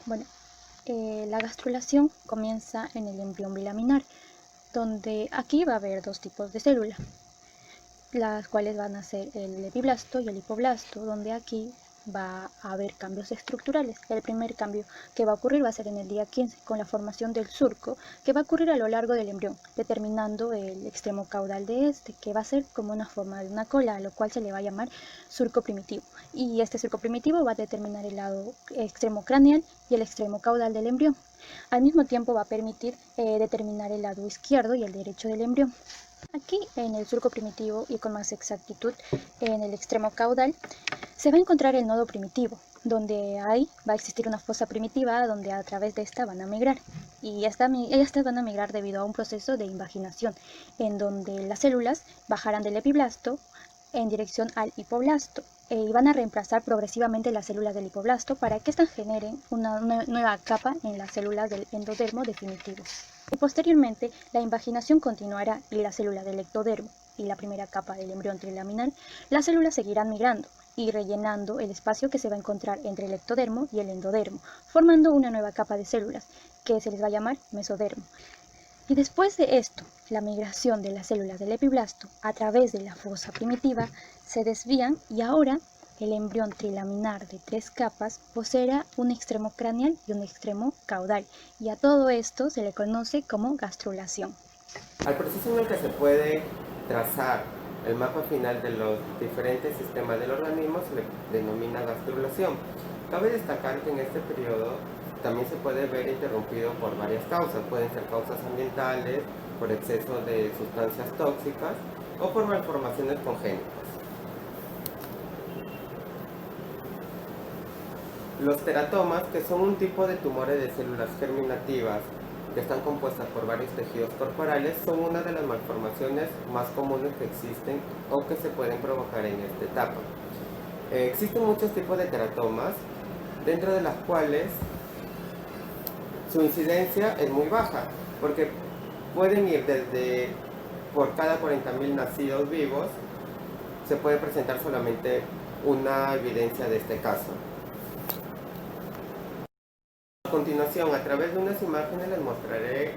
Bueno, la gastrulación comienza en el embrión bilaminar, donde aquí va a haber dos tipos de células, las cuales van a ser el epiblasto y el hipoblasto, donde aquí va a haber cambios estructurales. El primer cambio que va a ocurrir va a ser en el día 15, con la formación del surco, que va a ocurrir a lo largo del embrión, determinando el extremo caudal de este, que va a ser como una forma de una cola, a lo cual se le va a llamar surco primitivo. Y este surco primitivo va a determinar el lado extremo craneal y el extremo caudal del embrión. Al mismo tiempo va a permitir determinar el lado izquierdo y el derecho del embrión. Aquí en el surco primitivo y con más exactitud en el extremo caudal se va a encontrar el nodo primitivo, donde ahí va a existir una fosa primitiva donde a través de esta van a migrar. Y estas van a migrar debido a un proceso de invaginación, en donde las células bajarán del epiblasto en dirección al hipoblasto y van a reemplazar progresivamente las células del hipoblasto para que éstas generen una nueva capa en las células del endodermo definitivo. Y posteriormente, la invaginación continuará y la célula del ectodermo y la primera capa del embrión trilaminar, las células seguirán migrando y rellenando el espacio que se va a encontrar entre el ectodermo y el endodermo, formando una nueva capa de células que se les va a llamar mesodermo. Y después de esto, la migración de las células del epiblasto a través de la fosa primitiva se desvían y ahora el embrión trilaminar de 3 capas poseerá un extremo craneal y un extremo caudal, y a todo esto se le conoce como gastrulación. Al proceso en el que se puede trazar el mapa final de los diferentes sistemas del organismo se le denomina gastrulación. Cabe destacar que en este periodo también se puede ver interrumpido por varias causas. Pueden ser causas ambientales, por exceso de sustancias tóxicas o por malformaciones congénitas. Los teratomas, que son un tipo de tumores de células germinativas que están compuestas por varios tejidos corporales, son una de las malformaciones más comunes que existen o que se pueden provocar en esta etapa. Existen muchos tipos de teratomas, dentro de las cuales su incidencia es muy baja, porque pueden ir desde por cada 40.000 nacidos vivos, se puede presentar solamente una evidencia de este caso. A continuación, a través de unas imágenes les mostraré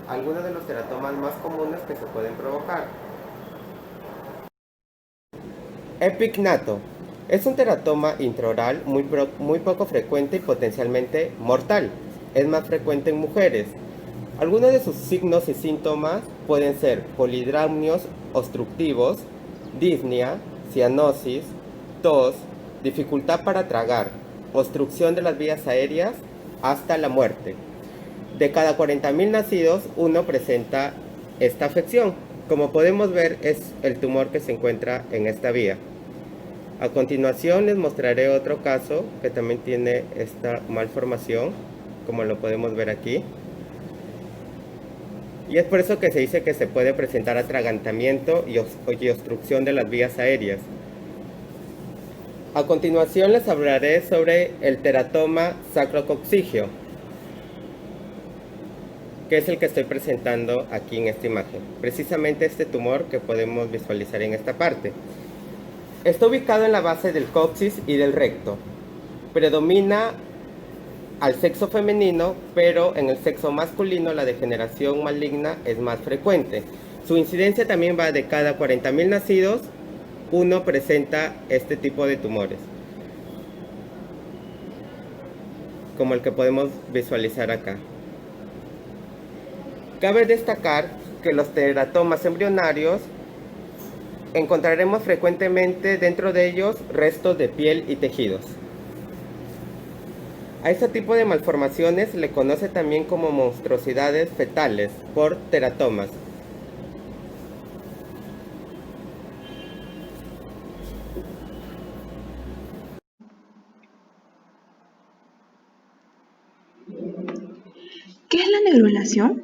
algunos de los teratomas más comunes que se pueden provocar. Epignato es un teratoma intraoral muy poco frecuente y potencialmente mortal. Es más frecuente en mujeres. Algunos de sus signos y síntomas pueden ser polidramnios obstructivos, disnea, cianosis, tos, dificultad para tragar, obstrucción de las vías aéreas, hasta la muerte. De cada 40.000 nacidos, uno presenta esta afección. Como podemos ver, es el tumor que se encuentra en esta vía. A continuación les mostraré otro caso que también tiene esta malformación, como lo podemos ver aquí. Y es por eso que se dice que se puede presentar atragantamiento y obstrucción de las vías aéreas. A continuación les hablaré sobre el teratoma sacrococcigio, que es el que estoy presentando aquí en esta imagen. Precisamente este tumor que podemos visualizar en esta parte. Está ubicado en la base del coxis y del recto. Predomina al sexo femenino, pero en el sexo masculino la degeneración maligna es más frecuente. Su incidencia también va de cada 40.000 nacidos, uno presenta este tipo de tumores, como el que podemos visualizar acá. Cabe destacar que los teratomas embrionarios encontraremos frecuentemente dentro de ellos restos de piel y tejidos. A este tipo de malformaciones se le conoce también como monstruosidades fetales por teratomas. ¿Qué es la neurulación?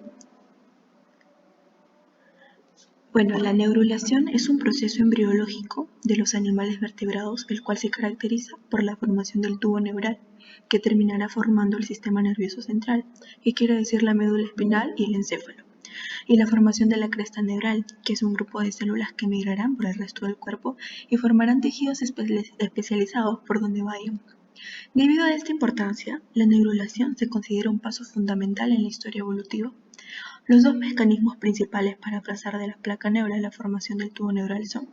Bueno, la neurulación es un proceso embriológico de los animales vertebrados, el cual se caracteriza por la formación del tubo neural, que terminará formando el sistema nervioso central, que quiere decir la médula espinal y el encéfalo, y la formación de la cresta neural, que es un grupo de células que migrarán por el resto del cuerpo y formarán tejidos especializados por donde vayan. Debido a esta importancia, la neurulación se considera un paso fundamental en la historia evolutiva. Los dos mecanismos principales para pasar de la placa neural a la formación del tubo neural son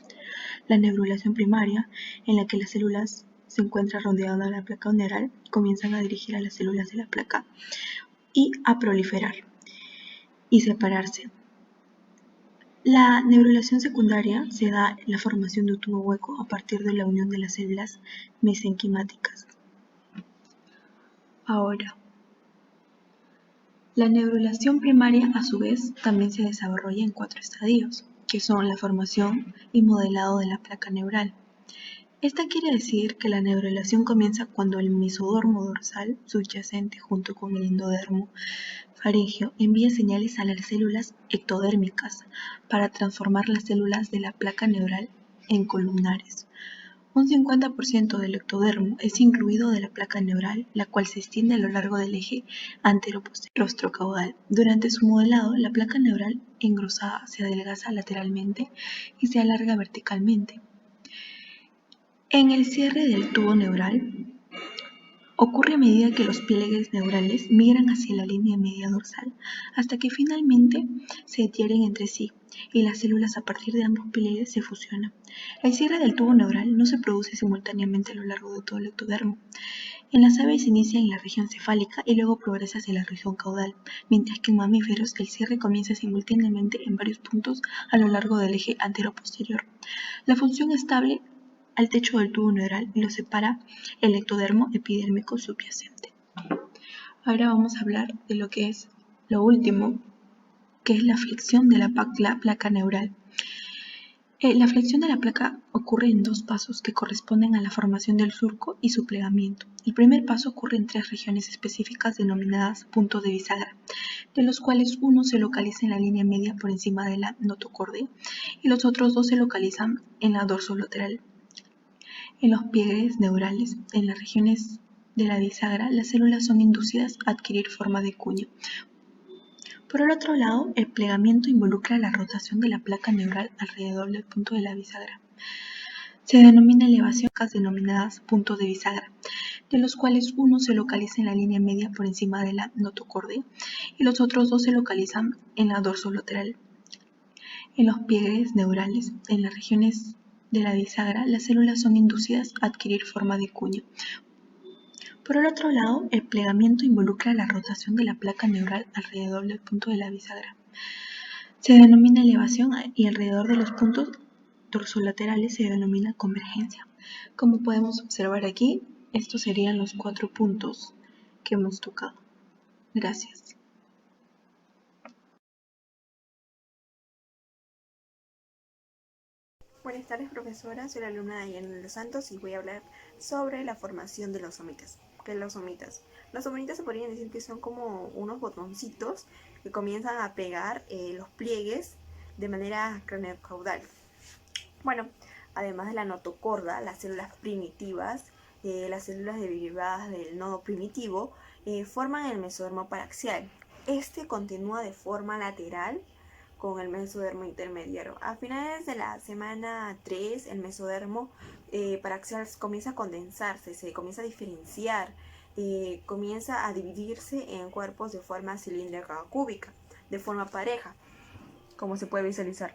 la neurulación primaria, en la que las células se encuentran rodeando a la placa neural, comienzan a dirigir a las células de la placa y a proliferar y separarse. La neurulación secundaria se da la formación de un tubo hueco a partir de la unión de las células mesenquimáticas. Ahora, la neurulación primaria, a su vez, también se desarrolla en 4 estadios, que son la formación y modelado de la placa neural. Esta quiere decir que la neurulación comienza cuando el mesodermo dorsal subyacente junto con el endodermo faríngeo envía señales a las células ectodérmicas para transformar las células de la placa neural en columnares. Un 50% del ectodermo es incluido de la placa neural, la cual se extiende a lo largo del eje antero-posterior rostrocaudal. Durante su modelado, la placa neural engrosada se adelgaza lateralmente y se alarga verticalmente. En el cierre del tubo neural, ocurre a medida que los pliegues neurales migran hacia la línea media dorsal, hasta que finalmente se adhieren entre sí y las células a partir de ambos pliegues se fusionan. El cierre del tubo neural no se produce simultáneamente a lo largo de todo el ectodermo. En las aves se inicia en la región cefálica y luego progresa hacia la región caudal, mientras que en mamíferos el cierre comienza simultáneamente en varios puntos a lo largo del eje antero-posterior. La función estable al techo del tubo neural y lo separa el ectodermo epidérmico subyacente. Ahora vamos a hablar de lo que es lo último, que es la flexión de la placa neural. La flexión de la placa ocurre en 2 pasos que corresponden a la formación del surco y su plegamiento. El primer paso ocurre en 3 regiones específicas denominadas puntos de bisagra, de los cuales uno se localiza en la línea media por encima de la notocórdia y los otros 2 se localizan en la dorsolateral. En los pliegues neurales, en las regiones de la bisagra, las células son inducidas a adquirir forma de cuña. Por el otro lado, el plegamiento involucra la rotación de la placa neural alrededor del punto de la bisagra. Se denomina elevación denominadas puntos de bisagra, de los cuales uno se localiza en la línea media por encima de la notocórdia y los otros 2 se localizan en la dorsolateral. En los pliegues neurales, en las regiones de la bisagra, las células son inducidas a adquirir forma de cuña. Por el otro lado, el plegamiento involucra la rotación de la placa neural alrededor del punto de la bisagra. Se denomina elevación y alrededor de los puntos dorsolaterales se denomina convergencia. Como podemos observar aquí, estos serían los 4 puntos que hemos tocado. Gracias. Buenas tardes, profesora. Soy la alumna Dayana de los Santos y voy a hablar sobre la formación de los somitas. ¿Qué es los somitas? Los somitas se podrían decir que son como unos botoncitos que comienzan a pegar los pliegues de manera craneocaudal. Bueno, además de la notocorda, las células primitivas, las células derivadas del nodo primitivo, forman el mesodermo paraxial. Este continúa de forma lateral con el mesodermo intermediario. A finales de la semana 3, el mesodermo paraxial comienza a condensarse, se comienza a diferenciar, comienza a dividirse en cuerpos de forma cilíndrica o cúbica, de forma pareja, como se puede visualizar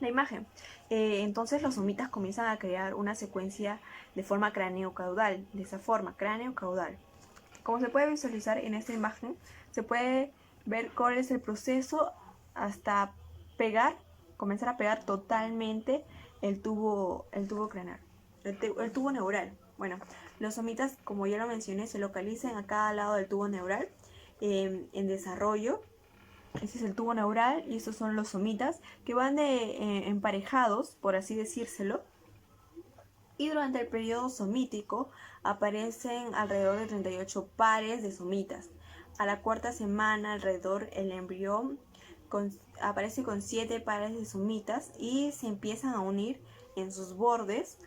la imagen. Entonces los somitas comienzan a crear una secuencia de forma craneocaudal, de esa forma, craneocaudal. Como se puede visualizar en esta imagen, se puede ver cuál es el proceso hasta comenzar a pegar totalmente el tubo craneal, el tubo neural. Bueno, los somitas, como ya lo mencioné, se localizan a cada lado del tubo neural en desarrollo. Este es el tubo neural y estos son los somitas que van emparejados, por así decírselo. Y durante el periodo somítico aparecen alrededor de 38 pares de somitas. A la 4ª semana, alrededor, el embrión aparece con 7 pares de somitas y se empiezan a unir en sus bordes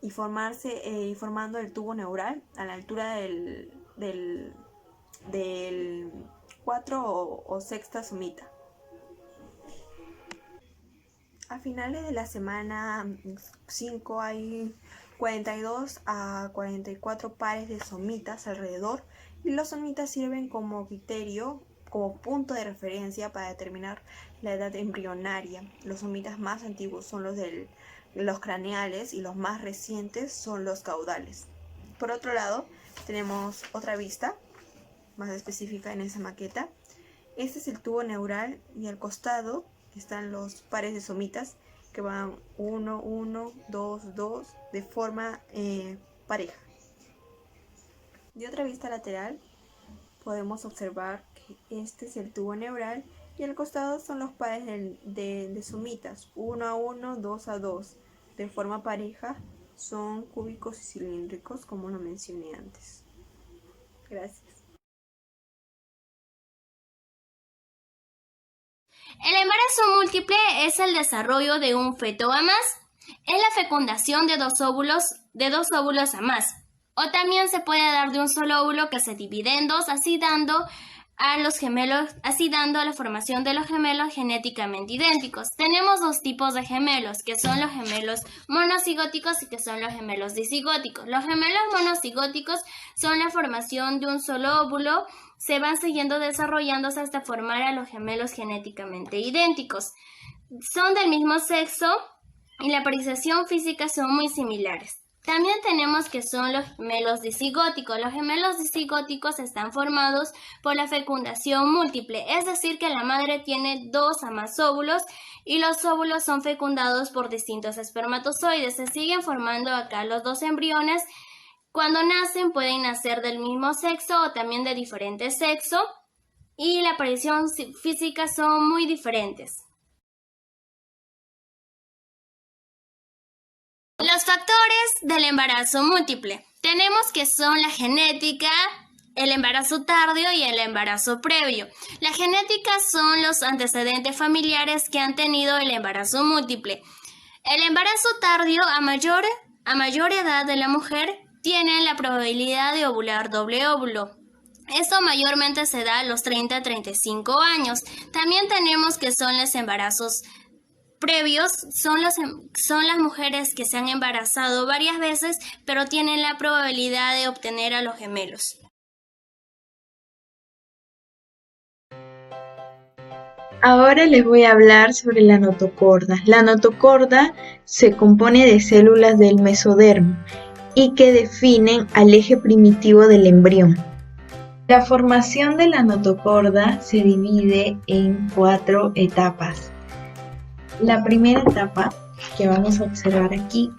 y formando el tubo neural a la altura del 4 o 6ª somita. A finales de la semana 5 hay 42 a 44 pares de somitas alrededor, y los somitas sirven como criterio, como punto de referencia para determinar la edad embrionaria. Los somitas más antiguos son los craneales y los más recientes son los caudales. Por otro lado, tenemos otra vista más específica en esa maqueta. Este es el tubo neural y al costado están los pares de somitas que van 1, 1, 2, 2 de forma pareja. De otra vista lateral podemos observar que este es el tubo neural y al costado son los pares de somitas 1 a 1, 2 a 2 de forma pareja. Son cúbicos y cilíndricos, como lo mencioné antes. Gracias. El embarazo múltiple es el desarrollo de un feto a más. Es la fecundación de dos óvulos a más. O también se puede dar de un solo óvulo que se divide en dos, así dando a la formación de los gemelos genéticamente idénticos. Tenemos dos tipos de gemelos, que son los gemelos monocigóticos y que son los gemelos disigóticos. Los gemelos monocigóticos son la formación de un solo óvulo, se van siguiendo desarrollándose hasta formar a los gemelos genéticamente idénticos. Son del mismo sexo y la apreciación física son muy similares. También tenemos que son los gemelos disigóticos. Los gemelos disigóticos están formados por la fecundación múltiple, es decir que la madre tiene dos a más óvulos y los óvulos son fecundados por distintos espermatozoides. Se siguen formando acá los dos embriones. Cuando nacen pueden nacer del mismo sexo o también de diferente sexo y la aparición física son muy diferentes. Los factores del embarazo múltiple. Tenemos que son la genética, el embarazo tardío y el embarazo previo. La genética son los antecedentes familiares que han tenido el embarazo múltiple. El embarazo tardío a mayor edad de la mujer tiene la probabilidad de ovular doble óvulo. Esto mayormente se da a los 30 a 35 años. También tenemos que son los embarazos previos, son las mujeres que se han embarazado varias veces, pero tienen la probabilidad de obtener a los gemelos. Ahora les voy a hablar sobre la notocorda. La notocorda se compone de células del mesodermo y que definen al eje primitivo del embrión. La formación de la notocorda se divide en 4 etapas. La primera etapa que vamos a observar aquí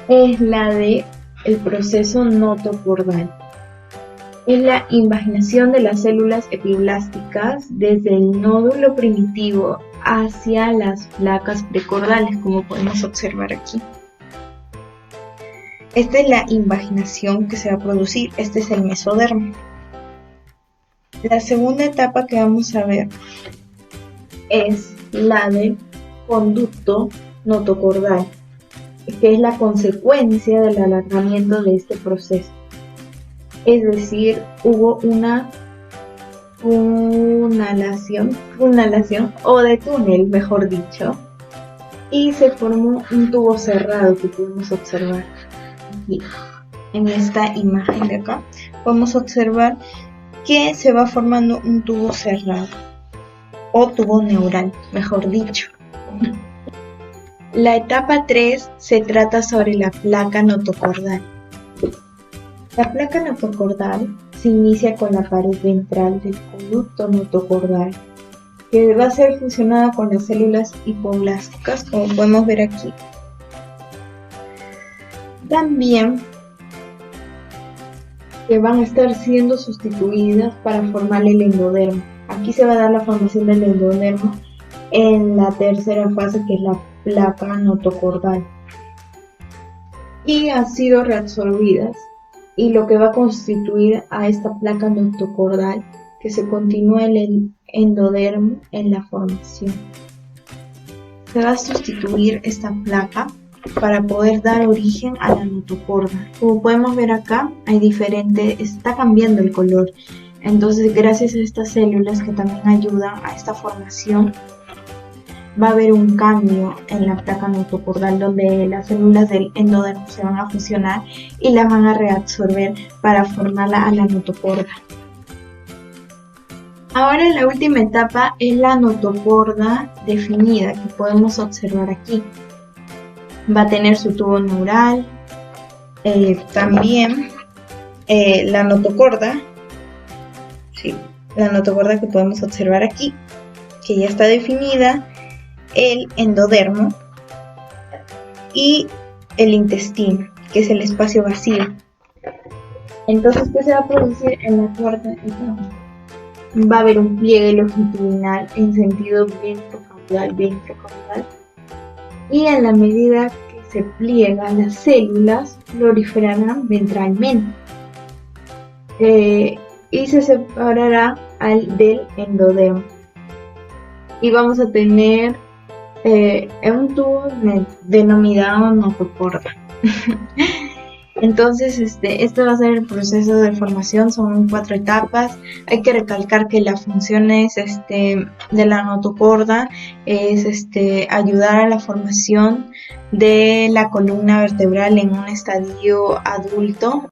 es la del proceso notocordal. Es la invaginación de las células epiblásticas desde el nódulo primitivo hacia las placas precordales, como podemos observar aquí. Esta es la invaginación que se va a producir, este es el mesodermo. La segunda etapa que vamos a ver es la del conducto notocordal, que es la consecuencia del alargamiento de este proceso. Es decir, hubo una funalación o de túnel, mejor dicho, y se formó un tubo cerrado que podemos observar aquí. En esta imagen de acá podemos observar que se va formando un tubo cerrado o tubo neural, mejor dicho. La etapa 3 se trata sobre la placa notocordal. La placa notocordal se inicia con la pared ventral del conducto notocordal, que va a ser fusionada con las células hipoblásticas, como podemos ver aquí. También que van a estar siendo sustituidas para formar el endodermo. Aquí se va a dar la formación del endodermo en la tercera fase, que es la placa notocordal. Y han sido reabsorbidas, y lo que va a constituir a esta placa notocordal, que se continúa el endodermo en la formación. Se va a sustituir esta placa para poder dar origen a la notocorda. Como podemos ver acá, está cambiando el color. Entonces, gracias a estas células que también ayudan a esta formación va a haber un cambio en la placa notocaudal donde las células del endodermo se van a fusionar y las van a reabsorber para formarla a la notocorda. Ahora la última etapa es la notocorda definida, que podemos observar aquí. Va a tener su tubo neural, también la notocorda que podemos observar aquí, que ya está definida, el endodermo y el intestino, que es el espacio vacío. Entonces, ¿qué se va a producir en la cuarta etapa? Va a haber un pliegue longitudinal en sentido ventrocaudal, y en la medida que se pliegan las células proliferarán ventralmente y se separará del endodermo y vamos a tener un tubo denominado notocorda. Entonces, este va a ser el proceso de formación, son 4 etapas. Hay que recalcar que las funciones de la notocorda es ayudar a la formación de la columna vertebral en un estadio adulto.